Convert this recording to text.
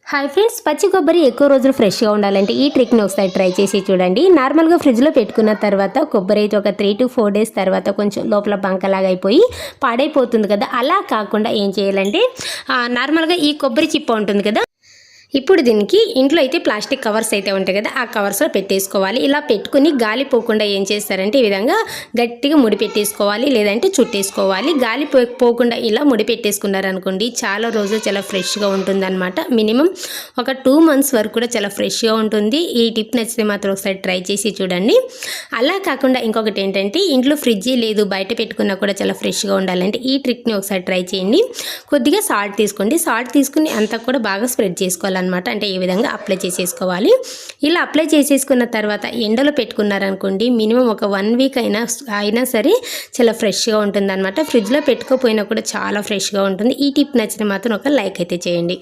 Hi friends, పచ్చి కొబ్బరి ఎక్కువ రోజులు ఫ్రెష్గా ఉండాలంటే ఈ ట్రిక్ని ఒకసారి ట్రై చేసి చూడండి. నార్మల్గా ఫ్రిడ్జ్లో పెట్టుకున్న తర్వాత కొబ్బరి అయితే ఒక 3 to 4 days తర్వాత కొంచెం లోపల బంకలాగా అయిపోయి పాడైపోతుంది కదా. అలా కాకుండా ఏం చేయాలంటే నార్మల్గా ఈ కొబ్బరి చిప్ప ఉంటుంది కదా, ఇప్పుడు దీనికి ఇంట్లో అయితే ప్లాస్టిక్ కవర్స్ అయితే ఉంటాయి కదా, ఆ కవర్స్లో పెట్టేసుకోవాలి. ఇలా పెట్టుకుని గాలి పోకుండా ఏం చేస్తారంటే ఈ విధంగా గట్టిగా ముడి పెట్టేసుకోవాలి, లేదంటే చుట్టేసుకోవాలి. గాలి పోకుండా ఇలా ముడి పెట్టేసుకున్నారనుకోండి చాలా రోజులు చాలా ఫ్రెష్గా ఉంటుందన్నమాట. మినిమం ఒక 2 months వరకు కూడా చాలా ఫ్రెష్గా ఉంటుంది. ఈ టిప్ నచ్చితే మాత్రం ఒకసారి ట్రై చేసి చూడండి. అలా కాకుండా ఇంకొకటి ఏంటంటే ఇంట్లో ఫ్రిడ్జ్ లేదు, బయట పెట్టుకున్నా కూడా చాలా ఫ్రెష్గా ఉండాలంటే ఈ ట్రిక్ని ఒకసారి ట్రై చేయండి. కొద్దిగా సాల్ట్ తీసుకోండి, సాల్ట్ తీసుకుని అంతా కూడా బాగా స్ప్రెడ్ చేసుకోవాలి అనమాట. అంటే ఈ విధంగా అప్లై చేసేసుకోవాలి. ఇలా అప్లై చేసేసుకున్న తర్వాత ఎండలో పెట్టుకున్నారనుకోండి మినిమం ఒక 1 week అయినా సరే చాలా ఫ్రెష్గా ఉంటుంది అనమాట. ఫ్రిడ్జ్లో పెట్టుకోపోయినా కూడా చాలా ఫ్రెష్గా ఉంటుంది. ఈ టిప్ నచ్చిన మాత్రం ఒక లైక్ అయితే చేయండి.